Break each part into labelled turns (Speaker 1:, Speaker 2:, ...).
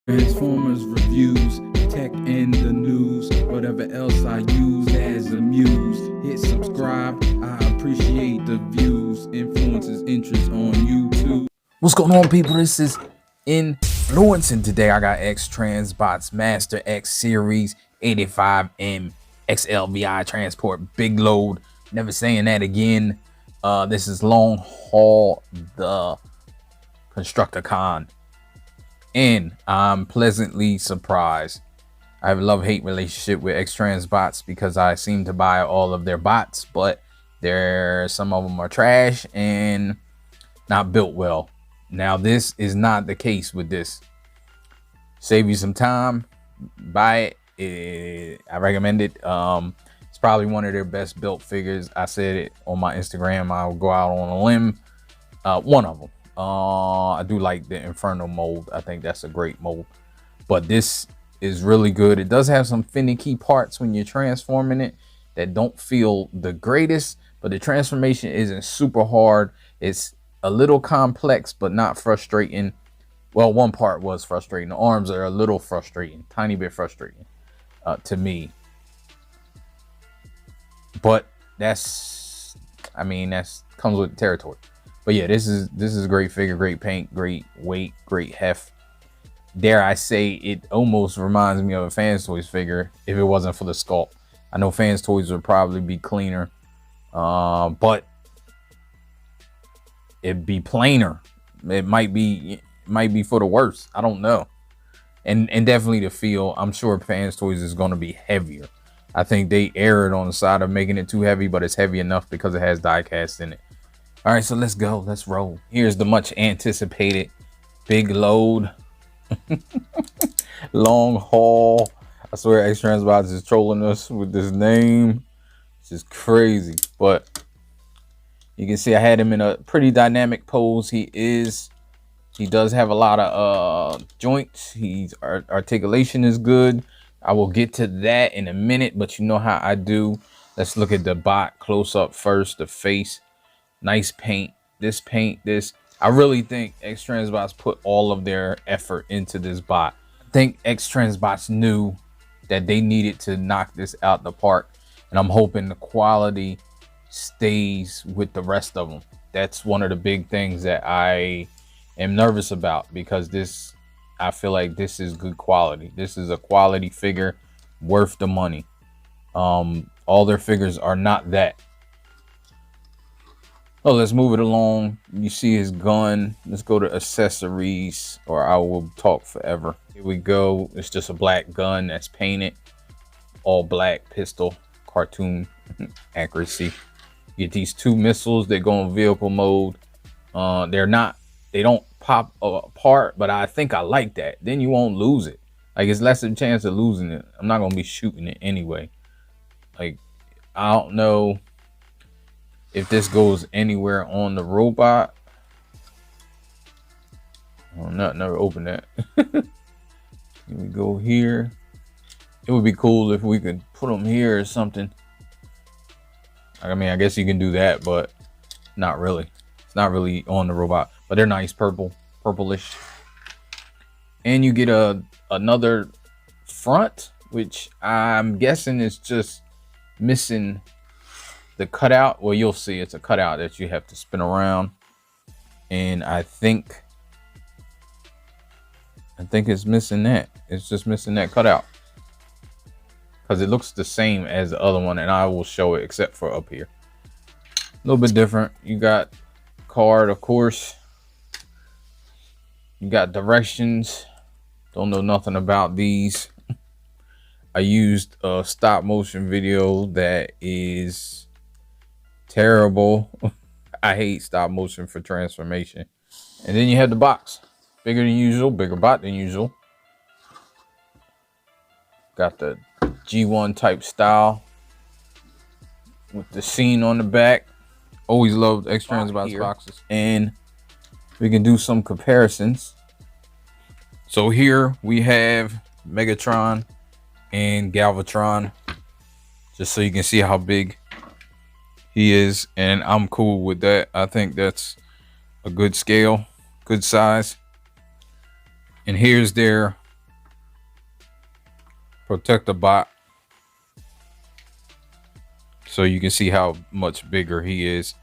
Speaker 1: Transformers reviews, tech and the news, whatever else I use as a muse. Hit subscribe, I appreciate the views. Influences interest on YouTube.
Speaker 2: What's going on, people? This is Inflewence, and today I got X-Transbots Master X Series 85M XLVI Transport Big Load. Never saying that again. This is Long Haul, the Constructicon. And I'm pleasantly surprised. I have a love-hate relationship with X-Transbots because I seem to buy all of their bots, but some of them are trash and not built well. Now, this is not the case with this. Save you some time, buy it. I recommend it. It's probably one of their best built figures. I said it on my Instagram. I'll go out on a limb. One of them. I do like the Inferno mold. I think that's a great mold, but this is really good. It does have some finicky parts when you're transforming it that don't feel the greatest, but the transformation isn't super hard. It's a little complex, but not frustrating. Well, one part was frustrating. The arms are a little frustrating, tiny bit frustrating to me, but that's comes with the territory. But yeah, this is a great figure, great paint, great weight, great heft. Dare I say, it almost reminds me of a Fans Toys figure if it wasn't for the sculpt. I know Fans Toys would probably be cleaner, but it'd be plainer. It might be for the worse. I don't know. And definitely the feel. I'm sure Fans Toys is going to be heavier. I think they erred on the side of making it too heavy, but it's heavy enough because it has die cast in it. All right, so let's go. Let's roll. Here's the much anticipated Big Load Long Haul. I swear X-Transbots is trolling us with this name. It's just crazy. But you can see I had him in a pretty dynamic pose. He does have a lot of joints. Articulation is good. I will get to that in a minute, but you know how I do. Let's look at the bot close up first, the face. Nice paint. I really think X-Transbots put all of their effort into this bot. I think X-Transbots knew that they needed to knock this out the park, and I'm hoping the quality stays with the rest of them. That's one of the big things that I am nervous about, because I feel like this is good quality. This is a quality figure worth the money. All their figures are not that. Oh, let's move it along. You see his gun. Let's go to accessories, or I will talk forever. Here we go. It's just a black gun that's painted. All black pistol, cartoon accuracy. You get these two missiles that go in vehicle mode. They don't pop apart, but I think I like that. Then you won't lose it. Like, it's less of a chance of losing it. I'm not gonna be shooting it anyway. Like, I don't know if this goes anywhere on the robot. Oh, never open that. Here we go here. It would be cool if we could put them here or something. I mean, I guess you can do that, but not really. It's not really on the robot, but they're nice, purplish. And you get another front, which I'm guessing is just missing the cutout. Well, you'll see it's a cutout that you have to spin around, and I think it's missing that. It's just missing that cutout because it looks the same as the other one, and I will show it except for up here. A little bit different. You got card, of course. You got directions. Don't know nothing about these. I used a stop motion video that is terrible. I hate stop motion for transformation. And then you have the box. Bigger than usual, bigger bot than usual. Got the G1 type style with the scene on the back. Always loved X-Transbots boxes. And we can do some comparisons. So here we have Megatron and Galvatron, just so you can see how big he is, and I'm cool with that. I think that's a good scale, good size. And here's their protect the bot so you can see how much bigger he is.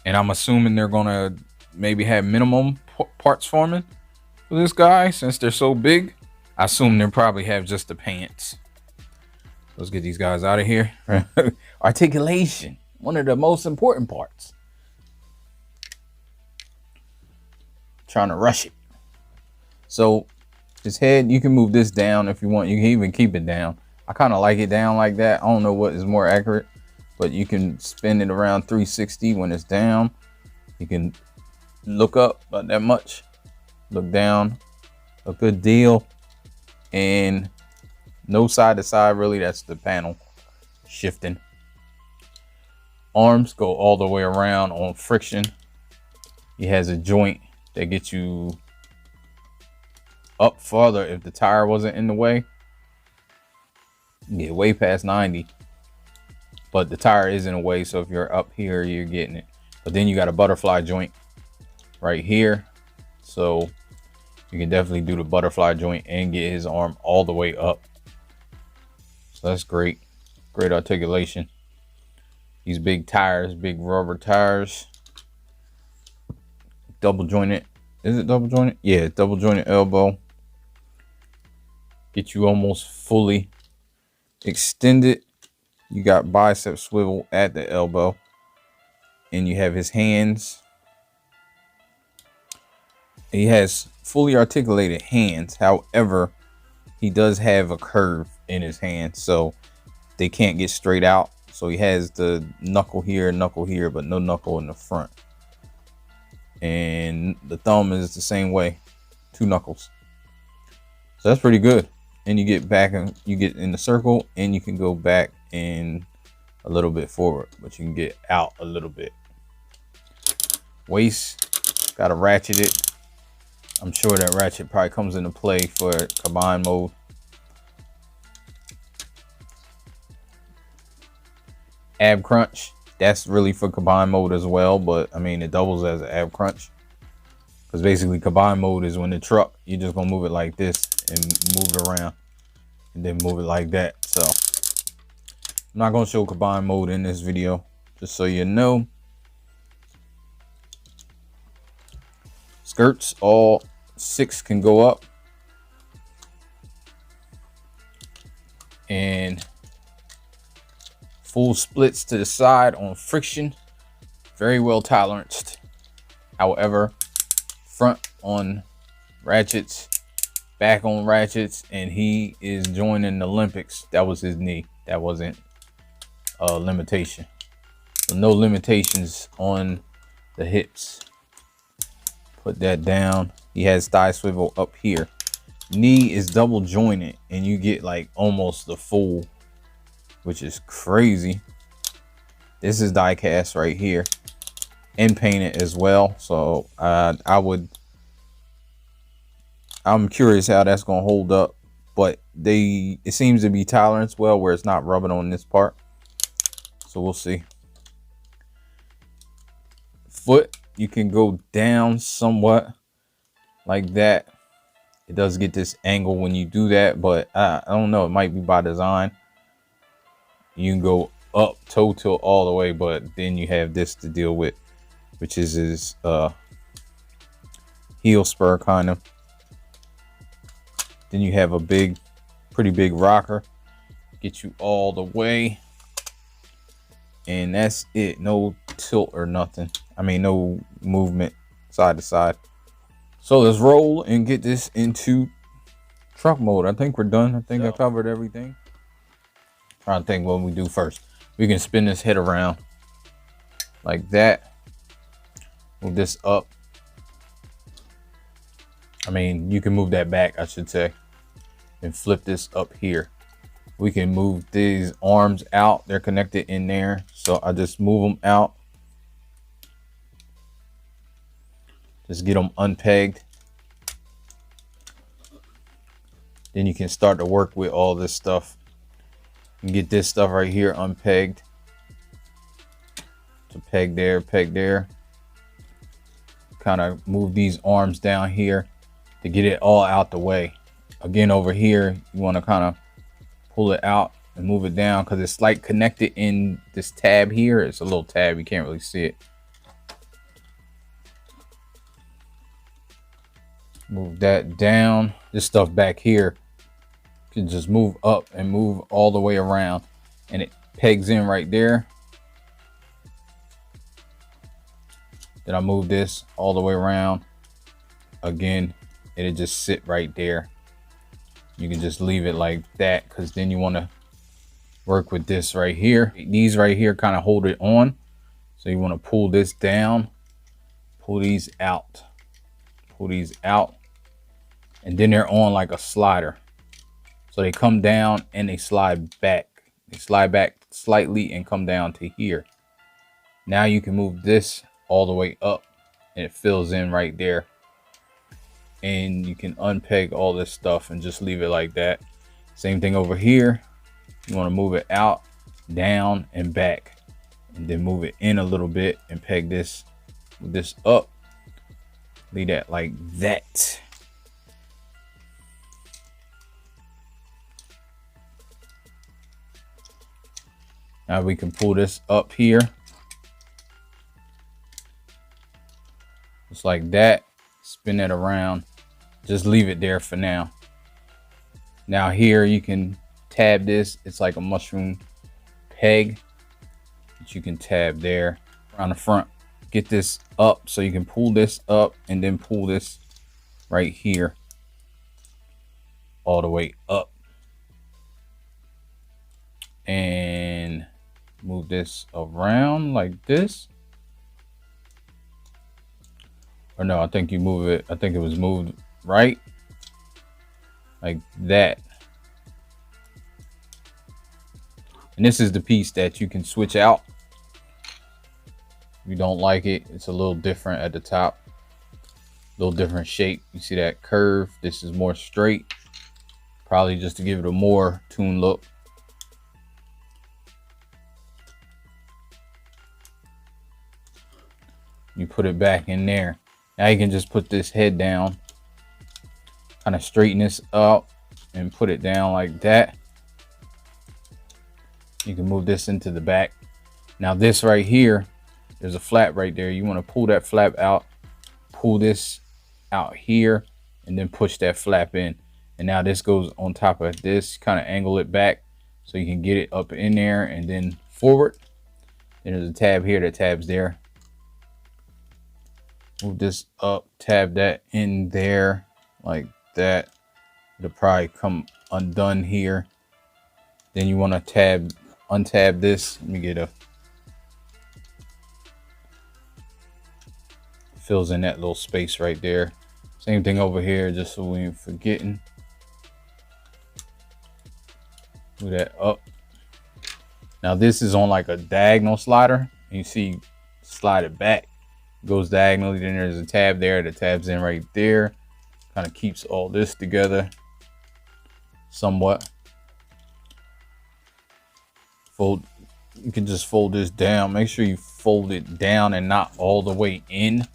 Speaker 2: And I'm assuming they're gonna maybe have minimum parts forming for this guy since they're so big. I assume they'll probably have just the pants. Let's get these guys out of here. Articulation, one of the most important parts. Trying to rush it. So his head, you can move this down if you want. You can even keep it down. I kind of like it down like that. I don't know what is more accurate, but you can spin it around 360 when it's down. You can look up about that much, look down a good deal, and no side to side really. That's the panel shifting. Arms go all the way around on friction. He has a joint that gets you up farther if the tire wasn't in the way. You get way past 90, but the tire is in the way, so if you're up here, you're getting it. But then you got a butterfly joint right here, so you can definitely do the butterfly joint and get his arm all the way up. So that's great. Great articulation. These big tires, big rubber tires. Double jointed. Is it double jointed? Yeah, double jointed elbow. Get you almost fully extended. You got bicep swivel at the elbow. And you have his hands. He has fully articulated hands. However, he does have a curve in his hand, so they can't get straight out. So he has the knuckle here, but no knuckle in the front. And the thumb is the same way, 2 knuckles. So that's pretty good. And you get back and you get in the circle, and you can go back and a little bit forward, but you can get out a little bit. Waist, gotta ratchet it. I'm sure that ratchet probably comes into play for combine mode. Ab crunch, that's really for combine mode as well, but I mean it doubles as an ab crunch, because basically combine mode is when the truck, you're just gonna move it like this and move it around and then move it like that. So I'm not gonna show combine mode in this video, just so you know. Skirts, all 6 can go up, and full splits to the side on friction, very well toleranced. However, front on ratchets, back on ratchets, and he is joining the Olympics. That was his knee. That wasn't a limitation. So no limitations on the hips. Put that down. He has thigh swivel up here. Knee is double jointed, and you get like almost the full, which is crazy. This is die cast right here and painted as well. So I'm curious how that's gonna hold up, but it seems to be tolerance well where it's not rubbing on this part. So we'll see. Foot, you can go down somewhat like that. It does get this angle when you do that, but I don't know, it might be by design. You can go up toe tilt all the way, but then you have this to deal with, which is his heel spur kind of. Then you have a pretty big rocker, get you all the way, and that's it. No tilt or nothing. I mean, no movement side to side. So let's roll and get this into truck mode. I think we're done. I think I covered everything. Trying to think what we do first. We can spin this head around like that. Move this up. I mean, you can move that back, I should say, and flip this up here. We can move these arms out. They're connected in there. So I just move them out. Just get them unpegged. Then you can start to work with all this stuff. You get this stuff right here unpegged. So peg there, peg there. Kind of move these arms down here to get it all out the way. Again, over here, you want to kind of pull it out and move it down because it's like connected in this tab here. It's a little tab, you can't really see it. Move that down. This stuff back here can just move up and move all the way around, and it pegs in right there. Then I move this all the way around again, it'll just sit right there. You can just leave it like that because then you want to work with this right here. These right here kind of hold it on, so you want to pull this down, pull these out, and then they're on like a slider. So they come down and they slide back. They slide back slightly and come down to here. Now you can move this all the way up and it fills in right there. And you can unpeg all this stuff and just leave it like that. Same thing over here. You want to move it out, down, and back, and then move it in a little bit and peg this up. Leave that like that. Now we can pull this up here. Just like that. Spin it around. Just leave it there for now. Now here you can tab this. It's like a mushroom peg that you can tab there around the front. Get this up so you can pull this up and then pull this right here all the way up. And move this around like this. Or no, I think you move it. I think it was moved right like that. And this is the piece that you can switch out. If you don't like it, it's a little different at the top, a little different shape. You see that curve? This is more straight, probably just to give it a more tuned look. You put it back in there. Now you can just put this head down, kind of straighten this up and put it down like that. You can move this into the back. Now this right here, there's a flap right there. You want to pull that flap out, pull this out here, and then push that flap in. And now this goes on top of this, kind of angle it back so you can get it up in there and then forward. Then there's a tab here that tabs there. Move this up, tab that in there like that. It'll probably come undone here. Then you want to untab this. Let me get a, fills in that little space right there. Same thing over here, just so we ain't forgetting. Move that up. Now this is on like a diagonal slider. And you see, slide it back. Goes diagonally, then there's a tab there that tabs in right there. Kind of keeps all this together somewhat. Fold, you can just fold this down. Make sure you fold it down and not all the way in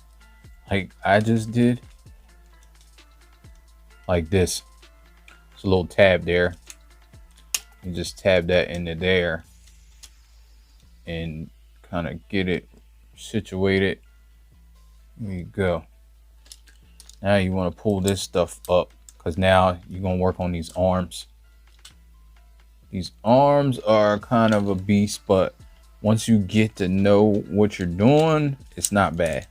Speaker 2: like I just did. Like this. It's a little tab there. You just tab that into there and kind of get it situated. There you go. Now you want to pull this stuff up because now you're going to work on these arms. These arms are kind of a beast, but once you get to know what you're doing, it's not bad.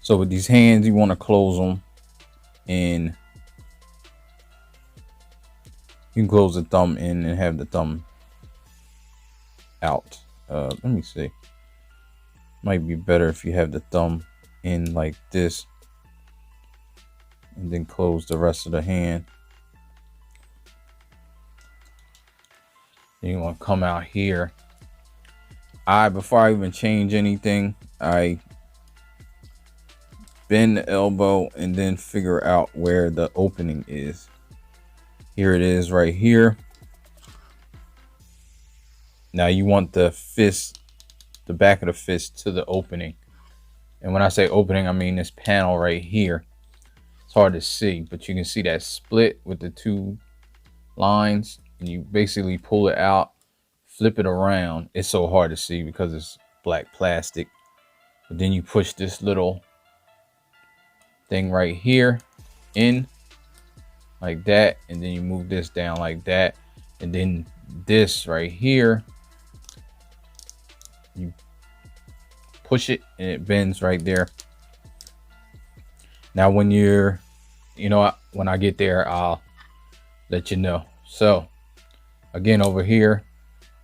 Speaker 2: So with these hands, you want to close them and you can close the thumb in and have the thumb out. Let me see. Might be better if you have the thumb in like this and then close the rest of the hand. Then you want to come out here. Before I even change anything, I bend the elbow and then figure out where the opening is. Here it is right here. Now you want the fist, the back of the fist to the opening. And when I say opening, I mean this panel right here. It's hard to see, but you can see that split with the two lines. and you basically pull it out, flip it around. It's so hard to see because it's black plastic. But then you push this little thing right here in like that, and then you move this down like that, and then this right here, you push it and it bends right there. Now when you're, when I get there, I'll let you know. So again, over here,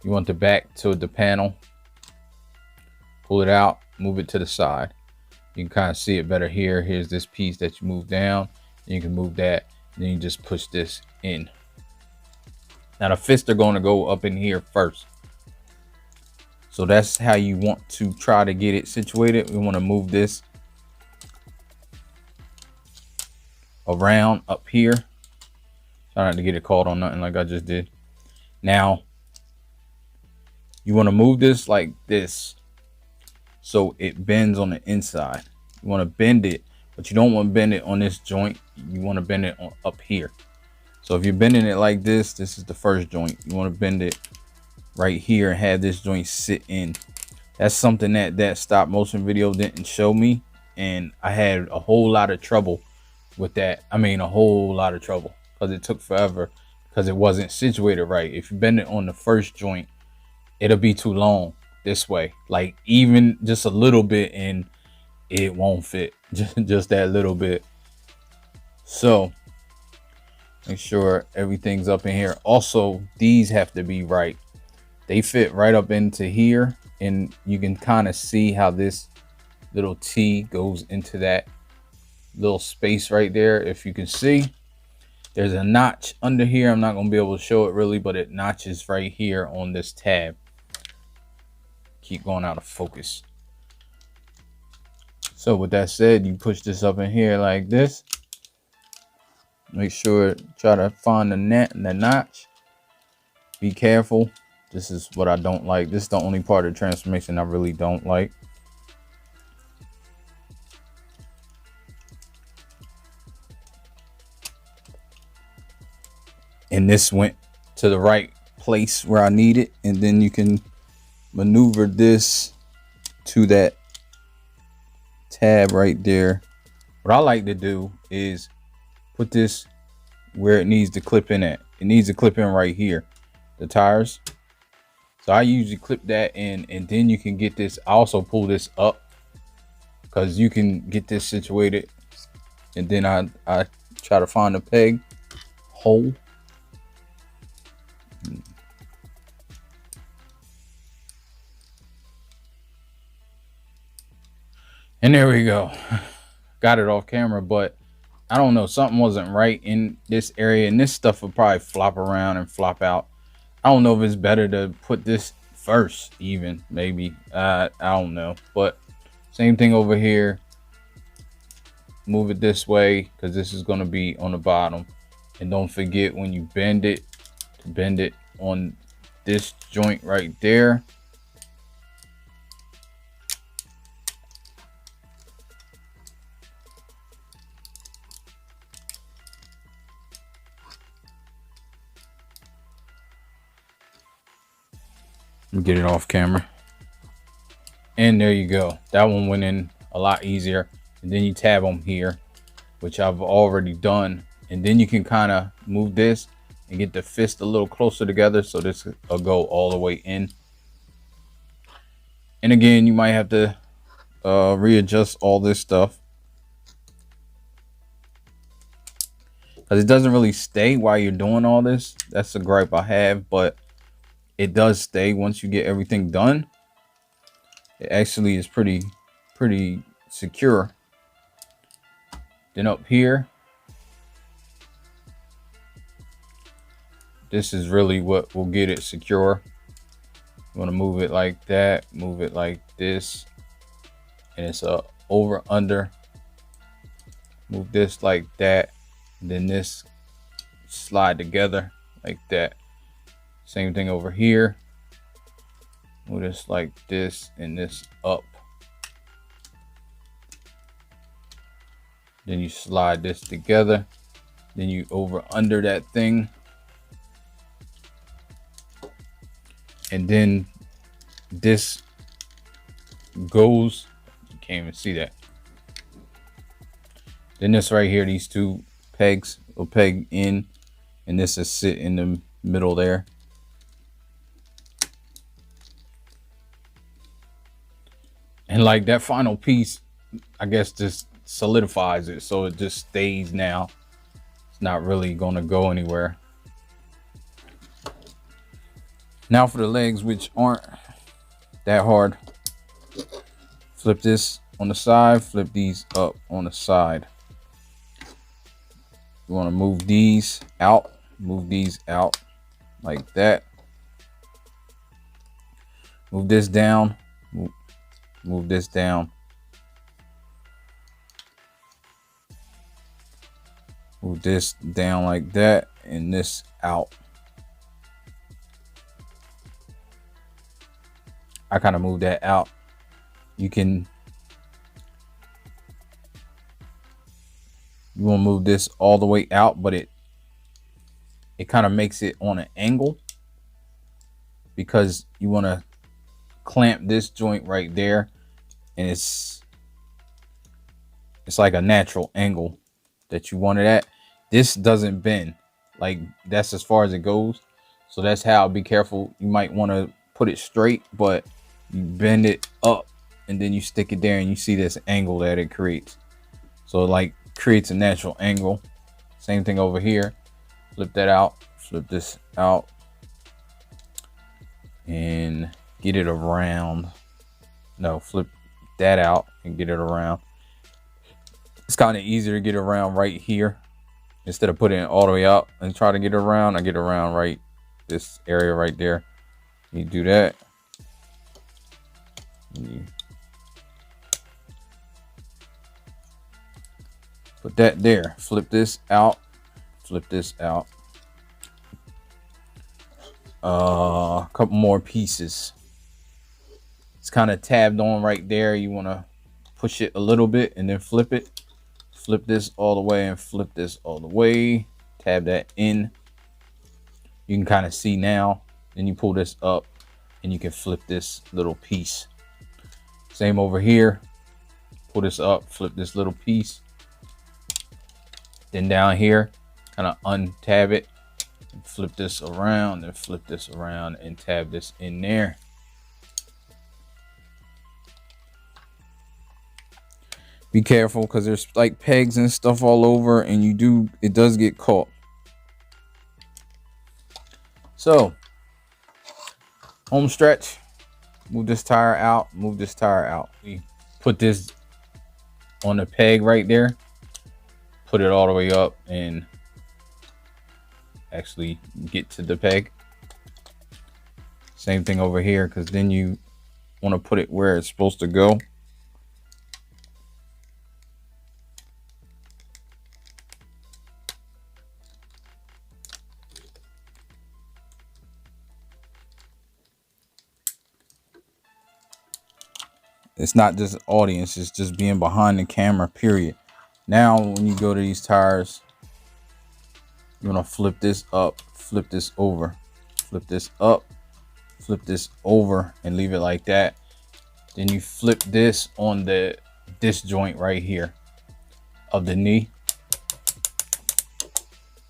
Speaker 2: you want the back to the panel, pull it out, move it to the side. You can kind of see it better here. Here's this piece that you move down, and you can move that, and then you just push this in. Now the fists are going to go up in here first. So that's how you want to try to get it situated. We want to move this around up here. Try not to get it caught on nothing like I just did. Now you want to move this like this so it bends on the inside. You want to bend it, but you don't want to bend it on this joint. You want to bend it on up here. So if you're bending it like this, this is the first joint. You want to bend it right here and have this joint sit in. That's something that stop motion video didn't show me, and I had a whole lot of trouble with that. I mean, a whole lot of trouble, because it took forever because it wasn't situated right. If you bend it on the first joint, it'll be too long this way, like even just a little bit, and it won't fit. just that little bit. So make sure everything's up in here. Also, these have to be right. They fit right up into here, and you can kind of see how this little T goes into that little space right there. If you can see, there's a notch under here. I'm not going to be able to show it really, but it notches right here on this tab. Keep going out of focus. So with that said, you push this up in here like this. Make sure, try to find the notch. Be careful. This is what I don't like. This is the only part of the transformation I really don't like. And this went to the right place where I need it. And then you can maneuver this to that tab right there. What I like to do is put this where it needs to clip in at. It needs to clip in right here, the tires. So I usually clip that in, and then you can get this. I also pull this up because you can get this situated. And then I try to find a peg hole. And there we go. Got it off camera, but I don't know, something wasn't right in this area, and this stuff will probably flop around and flop out. I don't know if it's better to put this first, even maybe. I don't know, but same thing over here. Move it this way because this is going to be on the bottom. And don't forget, when you bend it, to bend it on this joint right there. Get it off camera, and there you go. That one went in a lot easier. And then you tab them here, which I've already done, and then you can kind of move this and get the fist a little closer together, so this will go all the way in. And again, you might have to readjust all this stuff because it doesn't really stay while you're doing all this. That's the gripe I have, but it does stay once you get everything done. It actually is pretty secure. Then up here, this is really what will get it secure. You want to move it like that, move it like this, and it's over under. Move this like that, and then this slide together like that. Same thing over here. Move this like this and this up. Then you slide this together. Then you over under that thing. and then this goes, you can't even see that. Then this right here, these two pegs will peg in, and this is sit in the middle there. And like that final piece, I guess just solidifies it, so it just stays now. It's not really gonna go anywhere. Now for the legs, which aren't that hard. Flip this on the side, flip these up on the side. You want to move these out like that. Move this down, move this down. Move this down like that, and this out. I kind of move that out. You want to move this all the way out, but it kind of makes it on an angle, because you want to clamp this joint right there, and it's like a natural angle that you want it at. This doesn't bend, like that's as far as it goes. So that's how, be careful. You might want to put it straight, but you bend it up and then you stick it there, and you see this angle that it creates. So it like creates a natural angle. Same thing over here. Flip that out, flip this out, and get it around. No, flip that out and get it around. It's kind of easier to get around right here instead of putting it all the way out and try to get around. I get around right this area right there. You do that. You put that there. Flip this out. Flip this out. A couple more pieces. It's kind of tabbed on right there. You want to push it a little bit and then flip it. Flip this all the way and flip this all the way. Tab that in. You can kind of see now. Then you pull this up and you can flip this little piece. Same over here. Pull this up, flip this little piece. Then down here, kind of untab it. Flip this around and flip this around and tab this in there. Be careful, because there's like pegs and stuff all over, and it does get caught. So home stretch, move this tire out, move this tire out. We put this on the peg right there, put it all the way up and actually get to the peg. Same thing over here, because then you want to put it where it's supposed to go. It's not just audience, it's just being behind the camera, period. Now, when you go to these tires, you want to flip this up, flip this over, flip this up, flip this over, and leave it like that. Then you flip this on this joint right here of the knee.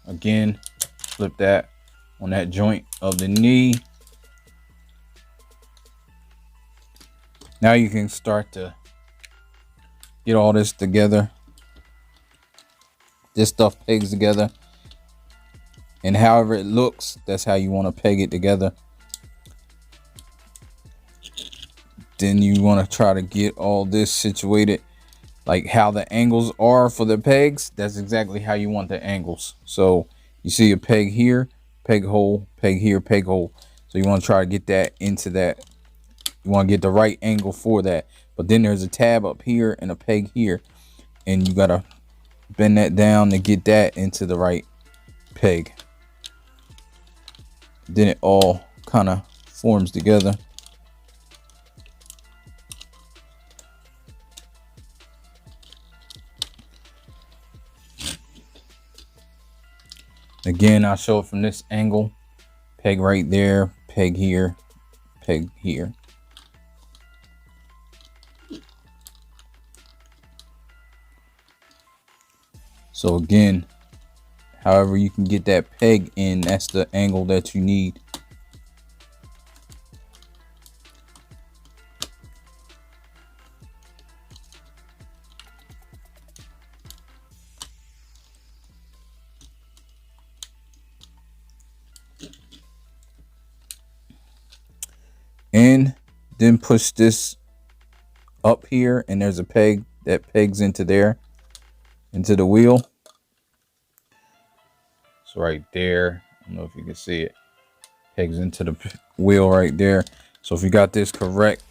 Speaker 2: Again, flip that on that joint of the knee. Now you can start to get all this together. This stuff pegs together. And however it looks, that's how you want to peg it together. Then you want to try to get all this situated. Like how the angles are for the pegs, that's exactly how you want the angles. So you see a peg here, peg hole, peg here, peg hole. So you want to try to get that into that. You want to get the right angle for that. But then there's a tab up here and a peg here, and you got to bend that down to get that into the right peg. Then it all kind of forms together. Again, I'll show it from this angle. Peg right there, peg here, peg here. So again, however you can get that peg in, that's the angle that you need. And then push this up here, and there's a peg that pegs into there, into the wheel. It's right there. I don't know if you can see it. Pegs into the wheel right there. So if you got this correct,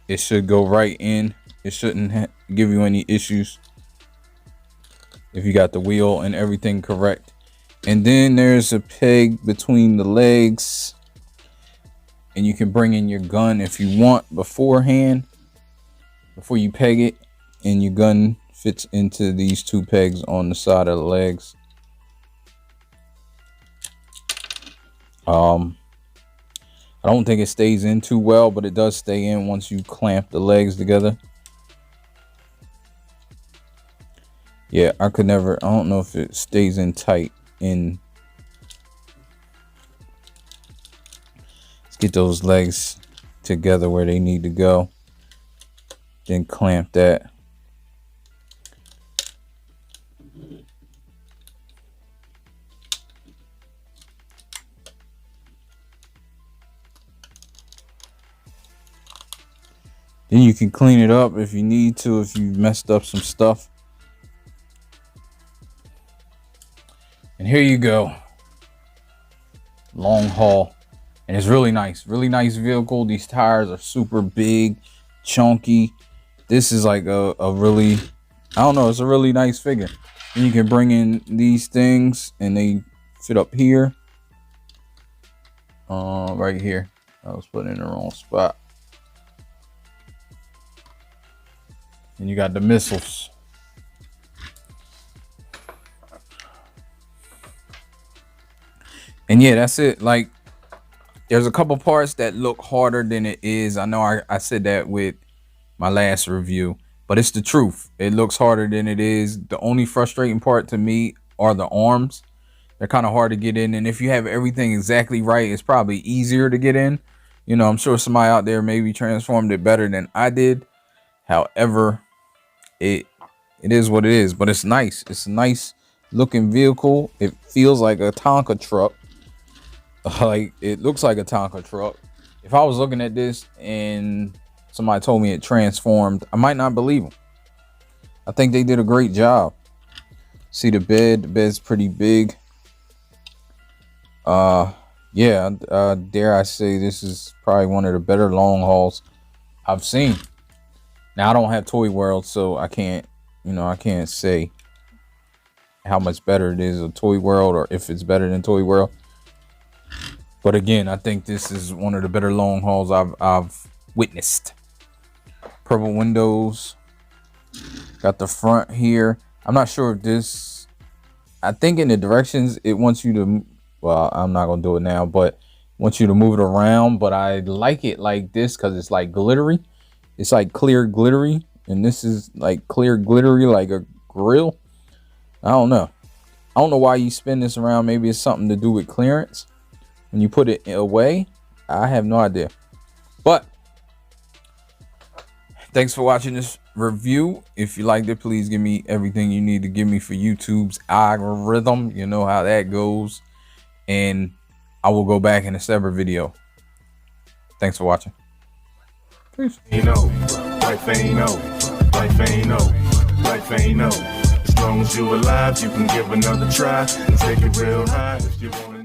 Speaker 2: it should go right in. It shouldn't give you any issues if you got the wheel and everything correct. And then there's a peg between the legs, and you can bring in your gun if you want beforehand, before you peg it, and your gun fits into these two pegs on the side of the legs. I don't think it stays in too well, but it does stay in once you clamp the legs together. Yeah, I don't know if it stays in tight in. Let's get those legs together where they need to go. Then clamp that. Then you can clean it up if you need to, if you messed up some stuff. And here you go. Long haul. And it's really nice vehicle. These tires are super big, chunky. This is like a really, I don't know, it's a really nice figure. And you can bring in these things and they fit up here. Right here. I was putting in the wrong spot. And you got the missiles. And yeah, that's it. Like, there's a couple parts that look harder than it is. I know I said that with my last review, but it's the truth. It looks harder than it is. The only frustrating part to me are the arms. They're kind of hard to get in. And if you have everything exactly right, it's probably easier to get in. You know, I'm sure somebody out there maybe transformed it better than I did. However, it is what it is, but it's nice. It's a nice looking vehicle. It feels like a Tonka truck. Like, it looks like a Tonka truck. If I was looking at this and somebody told me it transformed, I might not believe them. I think they did a great job. See the bed. The bed's pretty big. Yeah, dare I say this is probably one of the better long hauls I've seen. Now, I don't have Toy World, so I can't, I can't say how much better it is a Toy World or if it's better than Toy World. But again, I think this is one of the better long hauls I've witnessed. Purple windows. Got the front here. I'm not sure if this, I think in the directions it wants you to, well, I'm not going to do it now, but wants you to move it around. But I like it like this because it's like glittery. It's like clear glittery, and this is like clear glittery like a grill. I don't know why you spin this around. Maybe it's something to do with clearance when you put it away. I have no idea. But thanks for watching this review. If you liked it, please give me everything you need to give me for YouTube's algorithm. You know how that goes. And I will go back in a separate video. Thanks for watching. Peace.
Speaker 3: Life ain't over. Life ain't over. Life ain't over. As long as you're alive, you can give another try and take it real high if you want.